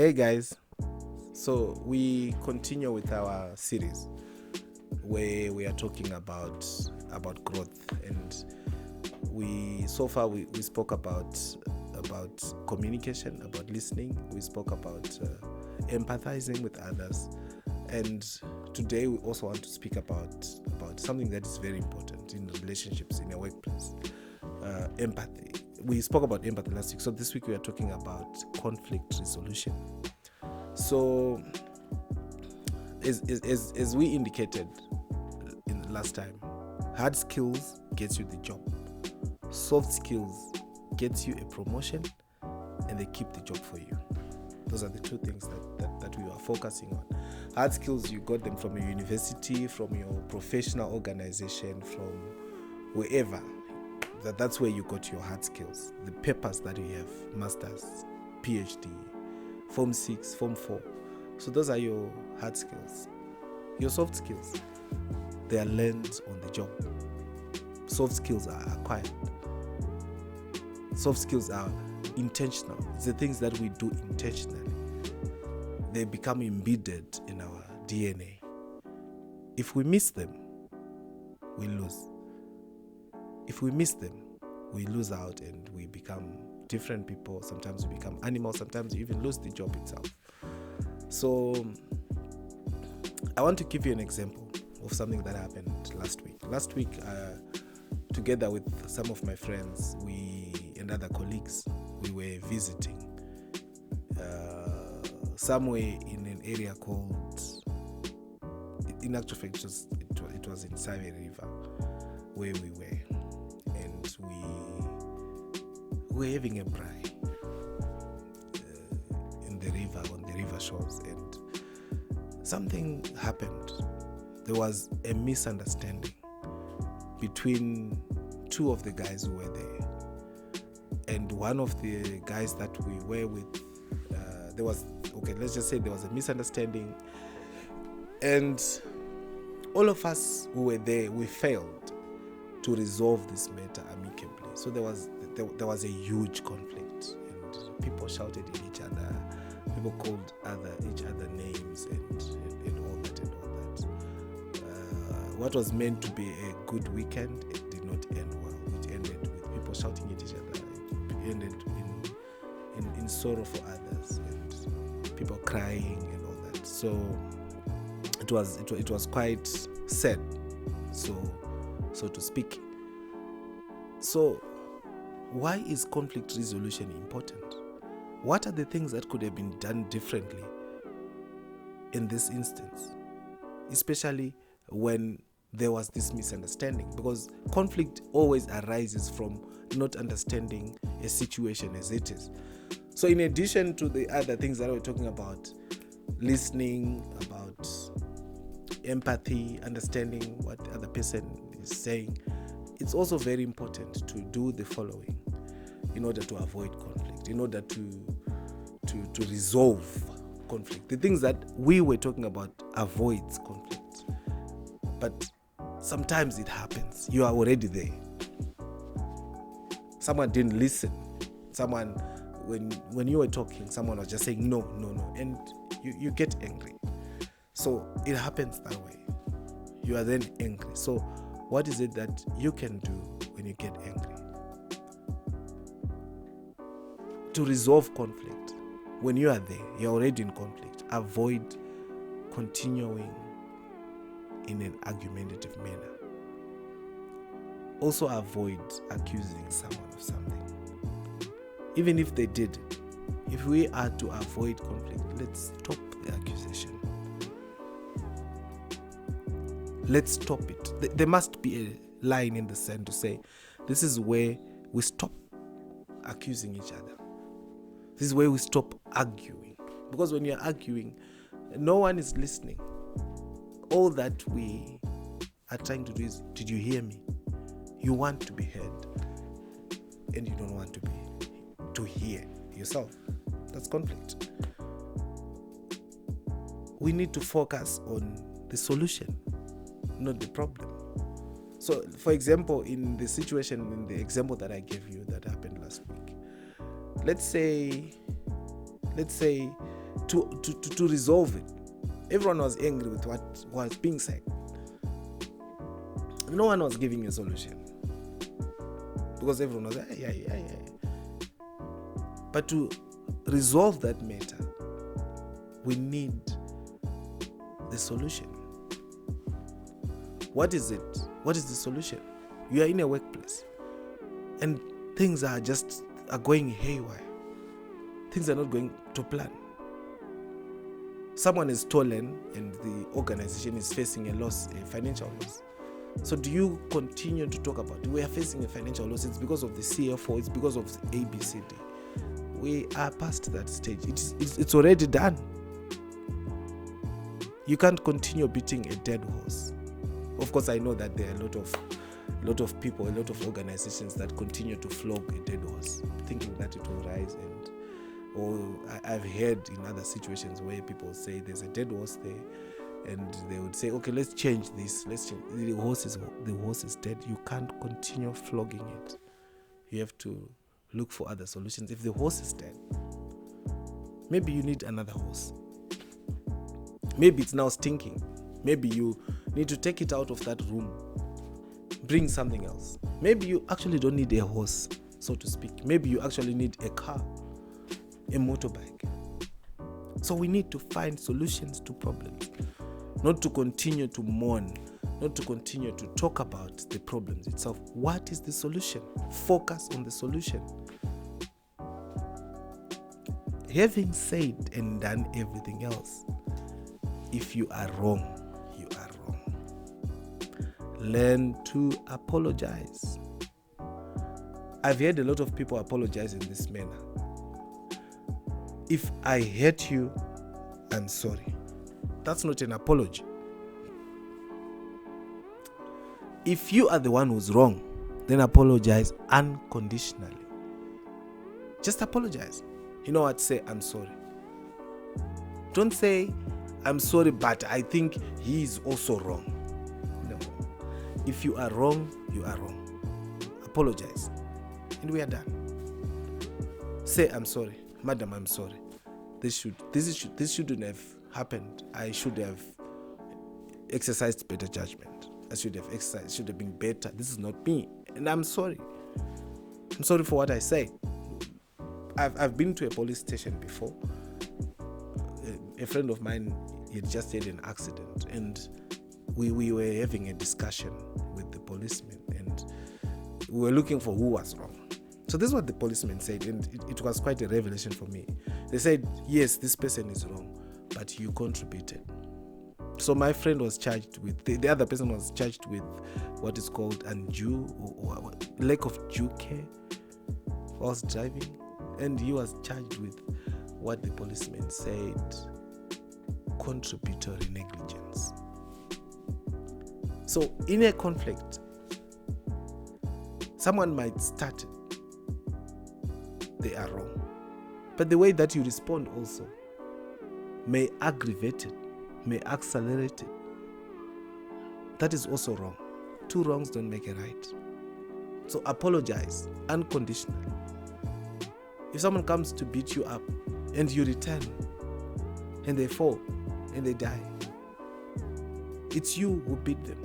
Hey guys, so we continue with our series where we are talking about growth, and we spoke about communication, about listening. We spoke about empathizing with others, and today we also want to speak about something that is very important in relationships in a workplace. Empathy. We spoke about empathy last week, so this week we are talking about conflict resolution. So, as we indicated in the last time, hard skills gets you the job, soft skills gets you a promotion, and they keep the job for you. Those are the two things that we are focusing on. Hard skills, you got them from your university, from your professional organization, from wherever. That's where you got your hard skills, the papers that you have, masters, PhD, Form 6, Form 4. So those are your hard skills. Your soft skills, they are learned on the job. Soft skills are acquired. Soft skills are intentional. It's the things that we do intentionally. They become embedded in our DNA. If we miss them, we lose. If we miss them, we lose out and we become different people. Sometimes we become animals. Sometimes you even lose the job itself. So I want to give you an example of something that happened last week. Last week, together with some of my friends, and other colleagues, we were visiting somewhere in an area called, in actual fact, it was in Tatenda River where we were. And we were having a braai in the river, on the river shores, and something happened. There was a misunderstanding between two of the guys who were there. And one of the guys that we were with, let's just say there was a misunderstanding. And all of us who were there, we failed to resolve this matter amicably. So there was a huge conflict, and people shouted at each other, people called each other names, and all that. What was meant to be a good weekend, it did not end well. It ended with people shouting at each other. It ended in sorrow for others, and people crying and all that. So it was quite sad, so to speak. So why is conflict resolution important? What are the things that could have been done differently in this instance, especially when there was this misunderstanding? Because conflict always arises from not understanding a situation as it is. So in addition to the other things that we're talking about, listening, about empathy, understanding what the other person is saying, it's also very important to do the following in order to avoid conflict, in order to resolve conflict. The things that we were talking about avoids conflict. But sometimes it happens. You are already there. Someone didn't listen. Someone, when you were talking, someone was just saying no, and you get angry. So it happens that way. You are then angry. So what is it that you can do when you get angry to resolve conflict? When you are there, you're already in conflict. Avoid continuing in an argumentative manner. Also avoid accusing someone of something. Even if they did, if we are to avoid conflict, let's stop the accusation. Let's stop it. There must be a line in the sand to say, this is where we stop accusing each other. This is where we stop arguing. Because when you're arguing, no one is listening. All that we are trying to do is, did you hear me? You want to be heard, and you don't want to hear yourself. That's conflict. We need to focus on the solution, not the problem. So, for example, in the example that I gave you that happened last week, let's say to resolve it. Everyone was angry with what was being said. No one was giving a solution because everyone was yeah. But to resolve that matter, we need the solution. What is it? What is the solution? You are in a workplace and things are going haywire. Things are not going to plan. Someone is stolen and the organization is facing a financial loss. So do you continue to talk about we are facing a financial loss? It's because of the CFO, it's because of the ABCD. We are past that stage. It's already done. You can't continue beating a dead horse. Of course, I know that there are a lot of people, a lot of organizations that continue to flog a dead horse, thinking that it will rise. I've heard in other situations where people say there's a dead horse there, and they would say, okay, let's change this. The horse is dead. You can't continue flogging it. You have to look for other solutions. If the horse is dead, maybe you need another horse. Maybe it's now stinking. Maybe you need to take it out of that room, bring something else. Maybe you actually don't need a horse, so to speak. Maybe you actually need a car, a motorbike. So we need to find solutions to problems, not to continue to mourn, not to continue to talk about the problems itself. What is the solution? Focus on the solution. Having said and done everything else, if you are wrong, you are wrong. Learn to apologize. I've heard a lot of people apologize in this manner. If I hurt you, I'm sorry. That's not an apology. If you are the one who's wrong, then apologize unconditionally. Just apologize. You know what? Say, I'm sorry. Don't say, I'm sorry, but I think he is also wrong. No. If you are wrong, you are wrong. Apologize. And we are done. Say, I'm sorry. Madam, I'm sorry. This shouldn't have happened. I should have exercised better judgment. Should have been better. This is not me. And I'm sorry. I'm sorry for what I say. I've been to a police station before. A friend of mine, he had just had an accident, and we were having a discussion with the policeman, and we were looking for who was wrong. So this is what the policeman said, and it was quite a revelation for me. They said, yes, this person is wrong, but you contributed. So my friend was charged with, the other person was charged with what is called undue or lack of due care whilst driving, and he was charged with what the policeman said, contributory negligence. So in a conflict, someone might start, they are wrong, but the way that you respond also may aggravate it, may accelerate it. That is also wrong. Two wrongs don't make a right. So apologize unconditionally. If someone comes to beat you up and you return and they fall and they die, it's you who beat them.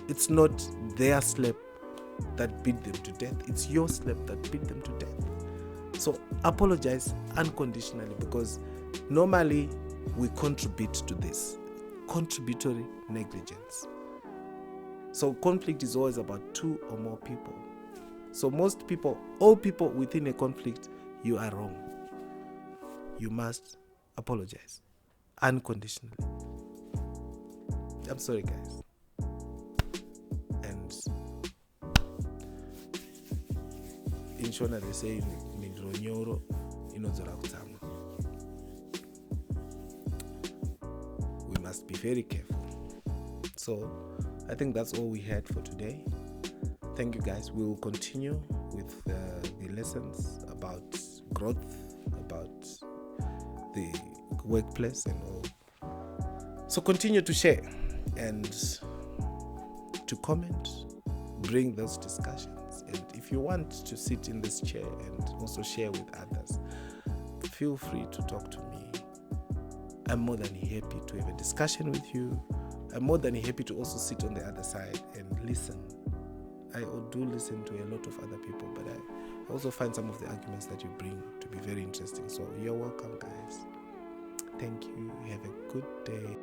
It's not their slap that beat them to death. It's your slap that beat them to death. So apologize unconditionally, because normally we contribute to this. Contributory negligence. So conflict is always about two or more people. So most people, all people within a conflict, you are wrong. You must apologize unconditionally. I'm sorry, guys. And in Shona they say midronyoro inozora kutama. We must be very careful. So I think that's all we had for today. Thank you, guys. We will continue with the lessons about growth, about the workplace and all. So continue to share and to comment, bring those discussions. And if you want to sit in this chair and also share with others, feel free to talk to me. I'm more than happy to have a discussion with you. I'm more than happy to also sit on the other side and listen. I do listen to a lot of other people, but I also find some of the arguments that you bring to be very interesting. So you're welcome, guys. Thank you. Have a good day.